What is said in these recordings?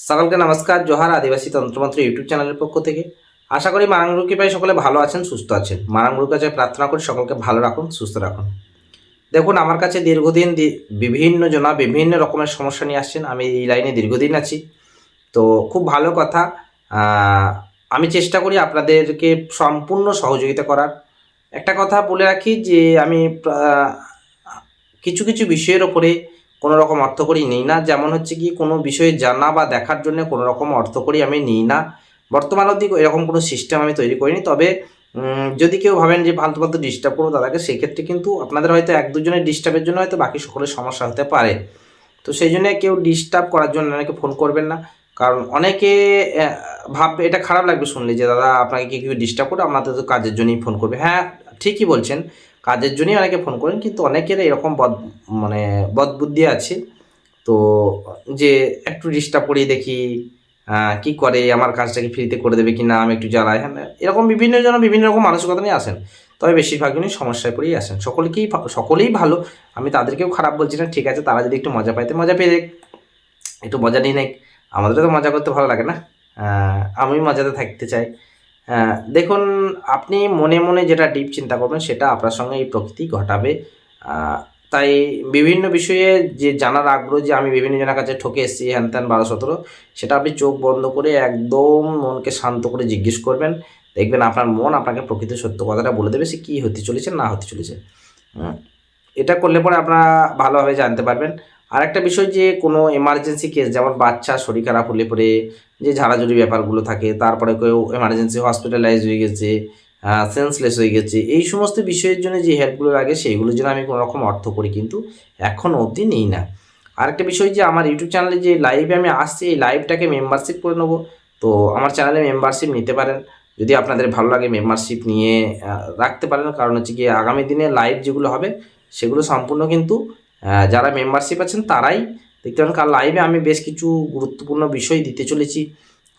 সকলকে নমস্কার। জোহার আদিবাসী তন্ত্রমন্ত্র ইউটিউব চ্যানেলের পক্ষ থেকে আশা করি মারাঙ্গুরু কৃপায় সকলে ভালো আছেন, সুস্থ আছেন। মারাঙ্গুরুর কাছে প্রার্থনা করি সকলকে ভালো রাখুন, সুস্থ রাখুন। দেখুন, আমার কাছে দীর্ঘদিন বিভিন্ন জনা বিভিন্ন রকমের সমস্যা নিয়ে আসছেন। আমি এই লাইনে দীর্ঘদিন আছি, তো খুব ভালো কথা। আমি চেষ্টা করি আপনাদেরকে সম্পূর্ণ সহযোগিতা করার। একটা কথা বলে রাখি যে আমি কিছু কিছু বিষয়ের ওপরে কোনো রকম অর্থকড়ি নিই না। যেমন হচ্ছে কি, কোনো বিষয়ে জানা বা দেখার জন্য কোনো রকম অর্থকড়ি আমি নিই না। বর্তমান অবধি এরকম কোনো সিস্টেম আমি তৈরি করিনি। তবে যদি কেউ ভাবেন যে ফালতু ফালতু ডিস্টার্ব করবো দাদাকে, সেক্ষেত্রে কিন্তু আপনাদের হয়তো এক দুজনের ডিস্টার্বের জন্য হয়তো বাকি সকলের সমস্যা হতে পারে। তো সেই জন্য কেউ ডিস্টার্ব করার জন্য অনেকে ফোন করবেন না। কারণ অনেকে ভাববে, এটা খারাপ লাগবে শুনলে যে দাদা আপনাকে কি কেউ ডিস্টার্ব করে, আপনাদের তো কাজের জন্যই ফোন করবে। হ্যাঁ, ঠিকই বলছেন, কাজের জন্যই অনেকে ফোন করেন, কিন্তু অনেকের এরকম বদবুদ্ধি আছে। তো যে একটু ডিস্টার্ব করিয়ে দেখি কি করে, আমার কাজটা কি ফ্রিতে করে দেবে কি না, আমি একটু জ্বালাই। হ্যাঁ, এরকম বিভিন্ন জন বিভিন্ন রকম মানসিকতা নিয়ে আসেন। তবে বেশিরভাগ জনই সমস্যায় পড়েই আসেন। সকলেই ভালো, আমি তাদেরকেও খারাপ বলছি না। ঠিক আছে, তারা যদি একটু মজা পাইতে মজা পেয়ে দেখ, একটু মজা নিয়ে নেক। আমাদেরও তো মজা করতে ভালো লাগে না? আমি মজাতে থাকতে চাই। দেখুন, আপনি মনে মনে যেটা ডিপ চিন্তা করবেন সেটা আপনার সঙ্গে এই প্রকৃতি ঘটাবে। তাই বিভিন্ন বিষয়ে যে জানার আগ্রহ, যে আমি বিভিন্ন জনের কাছে ঠকে এসেছি হ্যান ত্যান 12-17, সেটা আপনি চোখ বন্ধ করে একদম মনকে শান্ত করে জিজ্ঞেস করবেন। দেখবেন আপনার মন আপনাকে প্রকৃত সত্য কথাটা বলে দেবে, সে কী হতে চলেছে না হতে চলেছে। এটা করলে পরে আপনারা ভালোভাবে জানতে পারবেন। আর একটা বিষয়, যে কোনো এমার্জেন্সি কেস, যেমন বাচ্চা শরীর খারাপ হলে পরে যে ঝাড়াঝুড়ি ব্যাপারগুলো থাকে, তারপরে কেউ এমার্জেন্সি হসপিটালাইজ হয়ে গেছে, সেন্সলেস হয়ে গেছে, এই সমস্ত বিষয়ের জন্য যে হেল্পগুলো লাগে সেইগুলোর জন্য আমি কোনো রকম অর্থ করি কিন্তু এখনও অবধি নিই না। আরেকটা বিষয়, যে আমার ইউটিউব চ্যানেলে যে লাইভে আমি আসছি, এই লাইভটাকে মেম্বারশিপ করে নেবো। তো আমার চ্যানেলে মেম্বারশিপ নিতে পারেন, যদি আপনাদের ভালো লাগে মেম্বারশিপ নিয়ে রাখতে পারেন। কারণ হচ্ছে কি, আগামী দিনে লাইভ যেগুলো হবে সেগুলো সম্পূর্ণ কিন্তু যারা মেম্বারশিপ আছেন তারাই দেখতে পারেন। কারণ লাইভে আমি বেশ কিছু গুরুত্বপূর্ণ বিষয় দিতে চলেছি।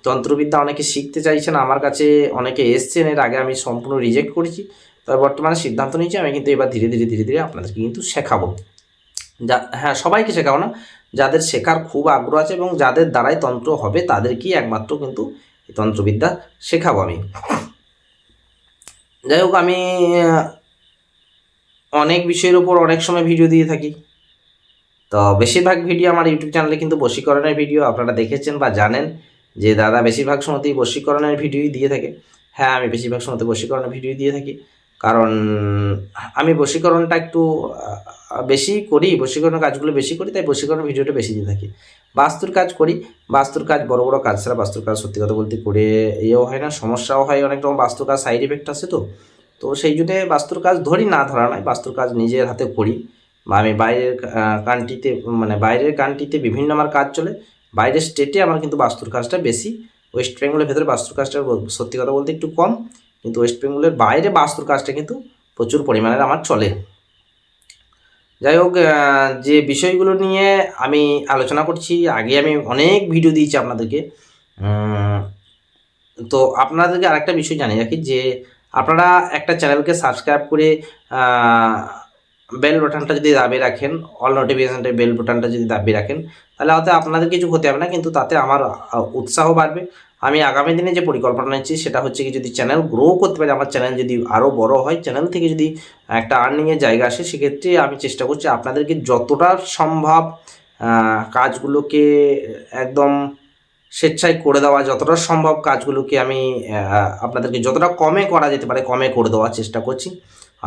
তন্ত্রবিদ্যা অনেকে শিখতে চাইছেন আমার কাছে, অনেকে এসছেন, এর আগে আমি সম্পূর্ণ রিজেক্ট করেছি। তবে বর্তমানে সিদ্ধান্ত নিয়েছি আমি কিন্তু এবার ধীরে ধীরে ধীরে ধীরে আপনাদেরকে কিন্তু শেখাবো। হ্যাঁ, সবাইকে শেখাবো না, যাদের শেখার খুব আগ্রহ আছে এবং যাদের দ্বারাই তন্ত্র হবে তাদেরকেই একমাত্র কিন্তু এই তন্ত্রবিদ্যা শেখাবো আমি। যাই হোক, আমি অনেক বিষয়ের উপর অনেক সময় ভিডিও দিয়ে থাকি। তো বেশিরভাগ ভিডিও আমার ইউটিউব চ্যানেলে কিন্তু বশীকরণের ভিডিও আপনারা দেখেছেন বা জানেন যে দাদা বেশিরভাগ সময়তেই বশীকরণের ভিডিওই দিয়ে থাকে। হ্যাঁ, আমি বেশিরভাগ সময়তে বশীকরণের ভিডিও দিয়ে থাকি, কারণ আমি বশীকরণটা একটু বেশি করি, বশীকরণের কাজগুলো বেশি করি, তাই বশীকরণের ভিডিওটা বেশি দিয়ে থাকি। বাস্তুর কাজ করি, বাস্তুর কাজ বড় বড় কাজ ছাড়া বাস্তুর কাজ সত্যি কথা বলতে করে এও হয় না, সমস্যাও হয় অনেক রকম। বাস্তুর কাজ সাইড এফেক্ট আছে, তো সেই জন্যে বাস্তুর কাজ ধরি না, ধরা নয়, বাস্তুর কাজ নিজের হাতে করি। বা আমি বাইরের কান্ট্রিতে, মানে বাইরের কান্ট্রিতে বিভিন্ন আমার কাজ চলে, বাইরের স্টেটে আমার কিন্তু বাস্তুর কাজটা বেশি। ওয়েস্ট বেঙ্গলের ভেতরে বাস্তুর কাজটা সত্যি কথা বলতে একটু কম, কিন্তু ওয়েস্ট বেঙ্গলের বাইরে বাস্তুর কাজটা কিন্তু প্রচুর পরিমাণের আমার চলে। যাই হোক, যে বিষয়গুলো নিয়ে আমি আলোচনা করছি, আগে আমি অনেক ভিডিও দিয়েছি আপনাদেরকে। তো আপনাদেরকে আরেকটা বিষয় জানিয়ে রাখি, যে আপনারা একটা চ্যানেলকে সাবস্ক্রাইব করে বেল বাটনটা যদি দাবিয়ে রাখেন, অল নোটিফিকেশানটা বেল বাটনটা যদি দাবিয়ে রাখেন, তাহলে হয়তো আপনাদের কিছু হতে হবে না, কিন্তু তাতে আমার উৎসাহ বাড়বে। আমি আগামী দিনে যে পরিকল্পনা নিচ্ছি সেটা হচ্ছে কি, যদি চ্যানেল গ্রো করতে পারি, আমার চ্যানেল যদি আরও বড় হয়, চ্যানেল থেকে যদি একটা আর্নিংয়ের জায়গা আসে, সেক্ষেত্রে আমি চেষ্টা করছি আপনাদেরকে যতটা সম্ভব কাজগুলোকে একদম স্বেচ্ছায় করে দেওয়া, যতটা সম্ভব কাজগুলোকে আমি আপনাদেরকে যতটা কমে করা যেতে পারে কমে করে দেওয়ার চেষ্টা করছি।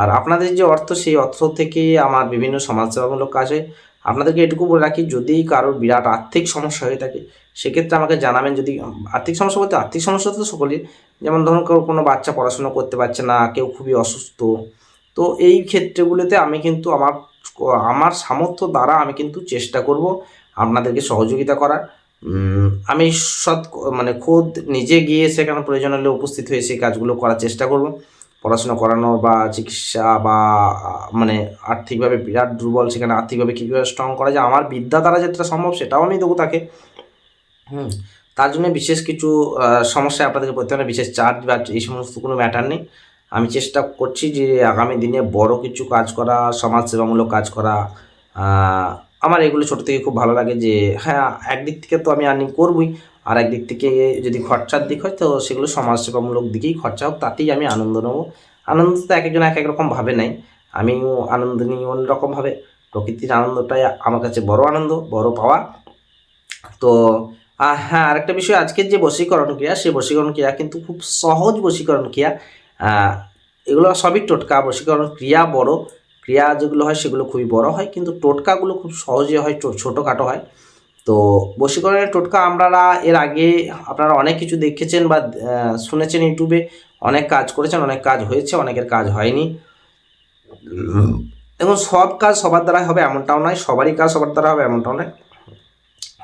আর আপনাদের যে অর্থ, সেই অর্থ থেকে আমার বিভিন্ন সমাজসেবামূলক কাজ হয়। আপনাদেরকে এটুকু বলে রাখি, যদি কারোর বিরাট আর্থিক সমস্যা হয়ে থাকে সেক্ষেত্রে আমাকে জানাবেন। যদি আর্থিক সমস্যা বলতে, আর্থিক সমস্যা তো সকলেই, যেমন ধরুন কোনো বাচ্চা পড়াশুনো করতে পারছে না, কেউ খুবই অসুস্থ, তো এই ক্ষেত্রগুলোতে আমি কিন্তু আমার সামর্থ্য দ্বারা আমি কিন্তু চেষ্টা করব আপনাদেরকে সহযোগিতা করার। আমি খোদ নিজে গিয়ে সেখানে প্রয়োজন হলে উপস্থিত হয়ে সেই কাজগুলো করার চেষ্টা করব। পড়াশোনা করানো বা চিকিৎসা বা আর্থিকভাবে বিরাট দুর্বল, সেখানে আর্থিকভাবে কীভাবে স্ট্রং করা যায়, আমার বিদ্যা দ্বারা যেটা সম্ভব সেটাও আমি দেবো তাকে। তার জন্য বিশেষ কিছু সমস্যায় আপনাদেরকে পড়তে হবে, বিশেষ চার্জ বা এই সমস্ত কোনো ম্যাটার নেই। আমি চেষ্টা করছি যে আগামী দিনে বড় কিছু কাজ করা, সমাজসেবামূলক কাজ করা। আমার এগুলো ছোটো থেকে খুব ভালো লাগে যে হ্যাঁ, একদিক থেকে তো আমি আর্নিং করবই, আর একদিক থেকে যদি খরচার দিক হয় তো সেগুলো সমাজসেবামূলক দিকেই খরচা হোক, তাতেই আমি আনন্দ নেবো। আনন্দ তো এক একজন এক এক রকম ভাবে নেয়, আমিও আনন্দ নিই অন্যরকমভাবে। প্রকৃতির আনন্দটাই আমার কাছে বড় আনন্দ, বড় পাওয়া। তো হ্যাঁ, আরেকটা বিষয়, আজকের যে বশীকরণ ক্রিয়া, সেই বশীকরণ ক্রিয়া কিন্তু খুব সহজ বশীকরণ ক্রিয়া। এগুলো সবই টোটকা। বশীকরণ ক্রিয়া বড়, ক্রিয়া যেগুলো হয় সেগুলো খুবই বড় হয়, কিন্তু টোটকাগুলো খুব সহজে হয়, ছোটোখাটো হয়। তো বশীকরণের টোটকা আপনারা এর আগে আপনারা অনেক কিছু দেখেছেন বা শুনেছেন, ইউটিউবে অনেক কাজ করেছেন, অনেক কাজ হয়েছে, অনেকের কাজ হয়নি। এবং সব কাজ সবার দ্বারাই হবে এমনটাও নয়, সবারই কাজ সবার দ্বারা হবে এমনটাও নয়।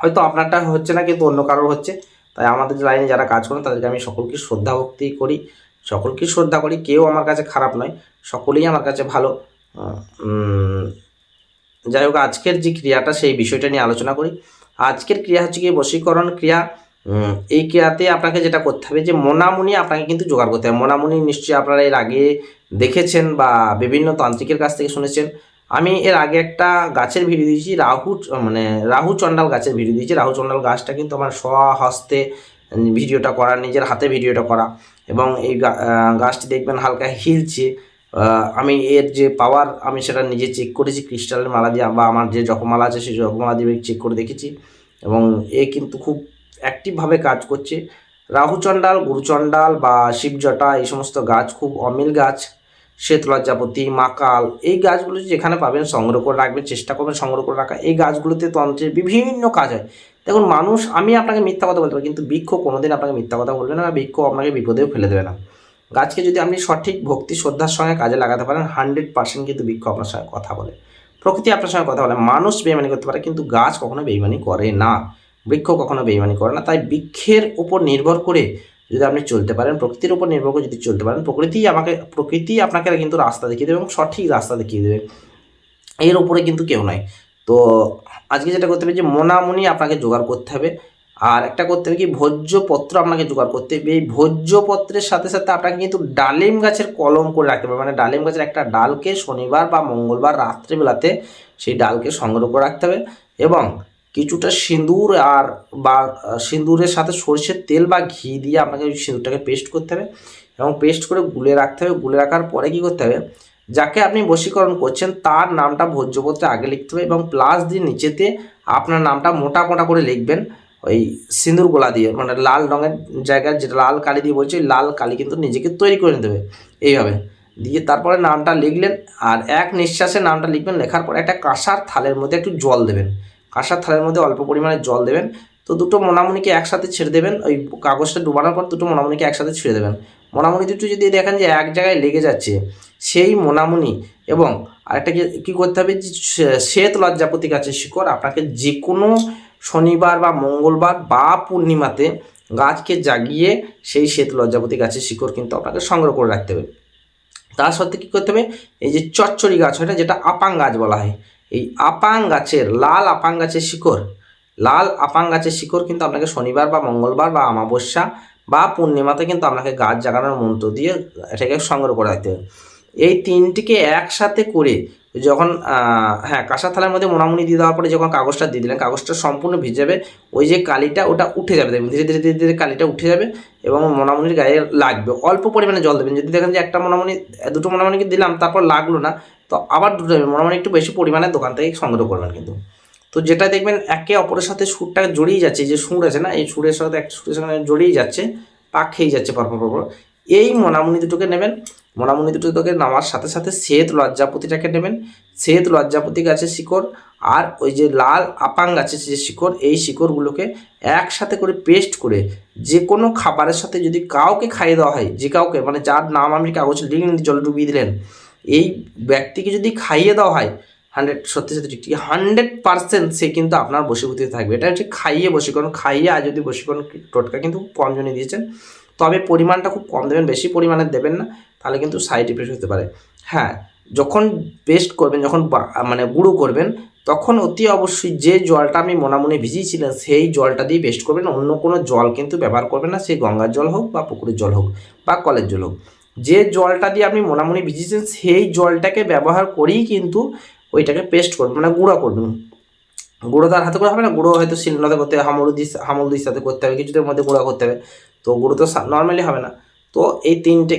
হয়তো আপনারটা হচ্ছে না কিন্তু অন্য কারোর হচ্ছে। তাই আমাদের লাইনে যারা কাজ করেন তাদেরকে আমি সকলকে শ্রদ্ধা ভক্তি করি, সকলকে শ্রদ্ধা করি। কেউ আমার কাছে খারাপ নয়, সকলেই আমার কাছে ভালো। যাই হোক, আজকের যে ক্রিয়াটা সেই বিষয়টা নিয়ে আলোচনা করি। আজকের ক্রিয়া হচ্ছে কি বশীকরণ ক্রিয়া। এই ক্রিয়াতে আপনাকে যেটা করতে হবে যে মোনামুনি আপনাকে কিন্তু জোগাড় করতে হবে। মোনামুনি নিশ্চয়ই আপনারা এর আগে দেখেছেন বা বিভিন্ন তান্ত্রিকের কাছ থেকে শুনেছেন। আমি এর আগে একটা গাছের ভিডিও দিয়েছি, রাহু চণ্ডাল গাছের ভিডিও দিয়েছি। রাহু চণ্ডাল গাছটা কিন্তু আমার স্বহস্তে ভিডিওটা করা, নিজের হাতে ভিডিওটা করা, এবং এই গাছটি দেখবেন হালকা হিলছে। আমি এর যে পাওয়ার আমি সেটা নিজে চেক করেছি ক্রিস্টালের মালা দিয়ে, বা আমার যে জপমালা আছে সেই জপমালা দিয়ে চেক করে দেখেছি, এবং এ কিন্তু খুব অ্যাক্টিভভাবে কাজ করছে। রাহুচণ্ডাল, গুরুচণ্ডাল বা শিবজটা, এই সমস্ত গাছ খুব অমিল গাছ। শ্বেত লজ্জাপতি, মাকাল, এই গাছগুলো যেখানে পাবেন সংগ্রহ করে রাখবেন, চেষ্টা করবেন সংগ্রহ করে রাখা। এই গাছগুলোতে তন্ত্রের বিভিন্ন কাজ হয়। দেখুন মানুষ, আমি আপনাকে মিথ্যা কথা বলতে পারি, কিন্তু বৃক্ষ কোনোদিন আপনাকে মিথ্যা কথা বলবে না, বৃক্ষ আপনাকে বিপদেও ফেলে দেবে না। গাছকে যদি আপনি সঠিক ভক্তি শ্রদ্ধার সঙ্গে কাজে লাগাতে পারেন, 100% কিন্তু বৃক্ষ আপনার সঙ্গে কথা বলে, প্রকৃতি আপনার সঙ্গে কথা বলে। মানুষ বেইমানি করতে পারে, কিন্তু গাছ কখনো বেইমানি করে না, বৃক্ষ কখনো বেইমানি করে না। তাই বৃক্ষের উপর নির্ভর করে যদি আপনি চলতে পারেন, প্রকৃতির উপর নির্ভর করে যদি চলতে পারেন, প্রকৃতি আপনাকে কিন্তু রাস্তা দেখিয়ে দেবে, এবং সঠিক রাস্তা দেখিয়ে দেবে। এর উপরে কিন্তু কেউ নাই। তো আজকে যেটা করতে হবে যে মোনামুনি আপনাকে জোগাড় করতে হবে, আর একটা করতে হবে কি ভোজ্যপত্র আপনাকে জোগাড় করতে হবে। এই ভোজ্যপত্রের সাথে সাথে আপনাকে কিন্তু ডালিম গাছের কলম করে রাখতে হবে, মানে ডালিম গাছের একটা ডালকে শনিবার বা মঙ্গলবার রাত্রিবেলাতে সেই ডালকে সংগ্রহ করে রাখতে হবে, এবং কিছুটা সিঁদুর বা সিঁদুরের সাথে সরষের তেল বা ঘি দিয়ে আপনাকে ওই সিঁদুরটাকে পেস্ট করতে হবে, এবং পেস্ট করে গুলে রাখতে হবে। গুলে রাখার পরে কী করতে হবে, যাকে আপনি বশীকরণ করছেন তার নামটা ভোজ্যপত্রে আগে লিখতে হবে, এবং প্লাস দিয়ে নিচেতে আপনার নামটা মোটা মোটা করে লিখবেন ওই সিঁদুর গোলা দিয়ে, মানে লাল রঙের জায়গায় যেটা লাল কালি দিয়ে বলছে, লাল কালি কিন্তু নিজেকে তৈরি করে নিতে হবে এইভাবে দিয়ে। তারপরে নামটা লিখলেন, আর এক নিঃশ্বাসে নামটা লিখবেন। লেখার পর একটা কাঁসার থালের মধ্যে একটু জল দেবেন, কাঁসার থালের মধ্যে অল্প পরিমাণে জল দেবেন। তো দুটো মোনামুনিকে একসাথে ছেড়ে দেবেন, ওই কাগজটা ডুবানোর পর দুটো মোনামুনিকে একসাথে ছেড়ে দেবেন। মোনামুনি দুটো যদি দেখেন যে এক জায়গায় লেগে যাচ্ছে, সেই মোনামুনি এবং আরেকটা কী করতে হবে, যে শ্বেত লজ্জাপতি গাছের শিকড় আপনাকে যে কোনো শনিবার বা মঙ্গলবার বা পূর্ণিমাতে গাছকে জাগিয়ে সেই শ্বেত লজ্জাপতি গাছের শিকড় কিন্তু আপনাকে সংগ্রহ করে রাখতে হবে। তার সাথে কী করতে হবে, এই যে চচ্চড়ি গাছ হয় না, যেটা আপাং গাছ বলা হয়, এই আপাং গাছের লাল আপাং গাছের শিকড় কিন্তু আপনাকে শনিবার বা মঙ্গলবার বা অমাবস্যা বা পূর্ণিমাতে কিন্তু আপনাকে গাছ জাগানোর মন্ত্র দিয়ে এটাকে সংগ্রহ করে রাখতে হবে। এই তিনটিকে একসাথে করে যখন কাঁসার থালার মধ্যে মোনামুনি দিয়ে দেওয়ার পরে যখন কাগজটা দিয়ে দিলেন, কাগজটা সম্পূর্ণ ভিজে যাবে, ওই যে কালিটা ওটা উঠে যাবে, দেখবেন ধীরে ধীরে ধীরে ধীরে কালিটা উঠে যাবে, এবং মোনামুনির গায়ে লাগবে। অল্প পরিমাণে জল দেবেন। যদি দেখেন যে একটা মোনামুনি, দুটো মোনামুনিকে দিলাম তারপর লাগলো না, তো আবার দুটো দেবেন। মোনামুনি একটু বেশি পরিমাণে দোকান থেকে সংগ্রহ করবেন কিন্তু। তো যেটা দেখবেন একে অপরের সাথে সুরটা জড়িয়ে যাচ্ছে, যে সুর আছে না, এই সুরের সাথে একটা সুরের সঙ্গে জড়িয়ে যাচ্ছে, পাক খেয়ে যাচ্ছে পরপর। এই মোনামুনি দুটোকে নেবেন। মোনামুনি দুটোকে নেওয়ার সাথে সাথে শ্বেত লজ্জাপতিটাকে নেবেন। শ্বেত লজ্জাপতি গাছের শিকড় আর ওই যে লাল আপাং গাছের যে শিকড়, এই শিকড়গুলোকে একসাথে করে পেস্ট করে যে কোনো খাবারের সাথে যদি কাউকে খাইয়ে দেওয়া হয়, যে কাউকে, মানে যার নাম আপনি কাগজে লিখে জলে ডুবিয়ে দিলেন, এই ব্যক্তিকে যদি খাইয়ে দেওয়া হয়, 100% সে কিন্তু আপনার বশীভূত থাকবে। এটা হচ্ছে খাইয়ে বশীকরণ। খাইয়ে আর যদি বশীকরণ টোটকা কিন্তু কম জনে দিয়েছেন, তবে পরিমাণটা খুব কম দেবেন, বেশি পরিমাণে দেবেন না, তাহলে কিন্তু সাইড ইফেক্ট হতে পারে। হ্যাঁ, যখন পেস্ট করবেন, যখন মানে গুঁড়ো করবেন, তখন অতি অবশ্যই যে জলটা আপনি মোনামুনি ভিজিয়েছিলেন সেই জলটা দিয়ে পেস্ট করবেন। অন্য কোনো জল কিন্তু ব্যবহার করবেন না, সেই গঙ্গার জল হোক বা পুকুরের জল হোক বা কলের জল হোক। যে জলটা দিয়ে আপনি মোনামুনি ভিজিয়েছেন সেই জলটাকে ব্যবহার করেই কিন্তু ওইটাকে পেস্ট করবেন, মানে গুঁড়া করবেন। গুঁড়ো তার হাতে করে হবে না, গুঁড়ো হয়তো শিলনোড়াতে করতে হবে, হামলদির সাথে করতে হবে, কিছুদের মধ্যে গুঁড়ো করতে হবে। তো গুঁড়ো তো নর্মালি হবে না। তো এই তিনটে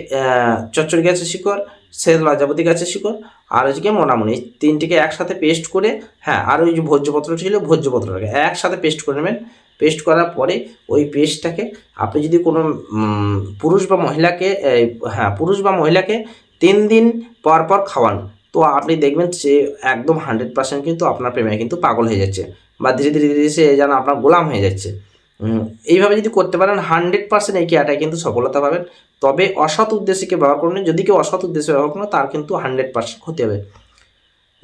চচ্চড়ি গাছের শিকড়, সে লজ্জাপতি গাছের শিকড়, আর হচ্ছে কি মোনামুনি, এই তিনটিকে একসাথে পেস্ট করে, হ্যাঁ, আর ওই যে ভোজ্যপত্র ছিল, ভোজ্যপত্রটাকে একসাথে পেস্ট করে নেবেন। পেস্ট করার পরে ওই পেস্টটাকে আপনি যদি কোনো পুরুষ বা মহিলাকে, পুরুষ বা মহিলাকে 3 দিন পর পর খাওয়ান, তো আপনি দেখবেন সে একদম 100% কিন্তু আপনার প্রেমে কিন্তু পাগল হয়ে যাচ্ছে, বা ধীরে ধীরে ধীরে সে যেন আপনার গোলাম হয়ে যাচ্ছে। এইভাবে যদি করতে পারেন 100% এই কেয়াটায় কিন্তু সফলতা পাবেন। তবে অসৎ উদ্দেশ্যে কেউ ব্যবহার করুন, যদি কেউ অসৎ উদ্দেশ্যে ব্যবহার করুন তার কিন্তু 100% ক্ষতি হবে।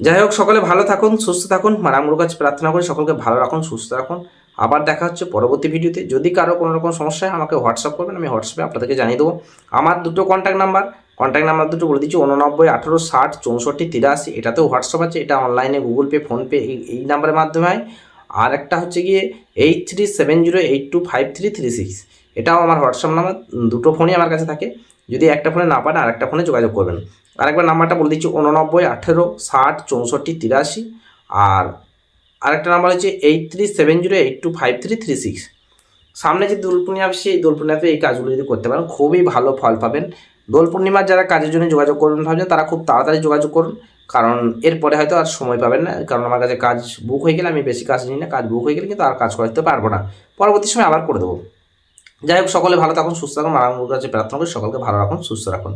যাই হোক, সকলে ভালো থাকুন, সুস্থ থাকুন, মারামুর কাছে প্রার্থনা করি সকলকে ভালো রাখুন, সুস্থ রাখুন। আবার দেখা হচ্ছে পরবর্তী ভিডিওতে। যদি কারো কোনো রকম সমস্যা হয় আমাকে হোয়াটসঅ্যাপ করবেন, আমি হোয়াটসঅ্যাপে আপনাদেরকে জানিয়ে দেবো। আমার দুটো কন্ট্যাক্ট নাম্বার দুটো বলে দিচ্ছি, 89 18 60 64 83, এটাতেও হোয়াটসঅ্যাপ আছে, এটা অনলাইনে গুগল পে, ফোনপে এই নাম্বারের মাধ্যমে হয়। আর একটা হচ্ছে গিয়ে 8370825336, এটাও আমার হোয়াটসঅ্যাপ নাম্বার। দুটো ফোনই আমার কাছে থাকে, যদি একটা ফোনে না পান আরেকটা ফোনে যোগাযোগ করবেন। আরেকবার নাম্বারটা বলে দিচ্ছি, 89 18 60 64 83। আর আরেকটা নাম্বার হচ্ছে 8370825336। সামনে যে দোল পূর্ণিমা আসছে, এই দোল পূর্ণিমাতে এই কাজগুলো যদি করতে পারেন খুবই ভালো ফল পাবেন। দোল পূর্ণিমার যারা কাজের জন্য যোগাযোগ করবেন ভাবছেন, তারা খুব তাড়াতাড়ি যোগাযোগ করুন, কারণ এরপরে হয়তো আর সময় পাবেন না, কারণ আমার কাছে কাজ বুক হয়ে গেলে, আমি বেশি কাজ নিই না, কাজ বুক হয়ে গেলে কিন্তু আর কাজ করতে পারবো না, পরবর্তী সময় আবার করে দেবো। যাই হোক, সকলে ভালো থাকুন, সুস্থ থাকুন, মারাঙ্গুর কাছে প্রার্থনা করি সকলকে ভালো রাখুন, সুস্থ রাখুন।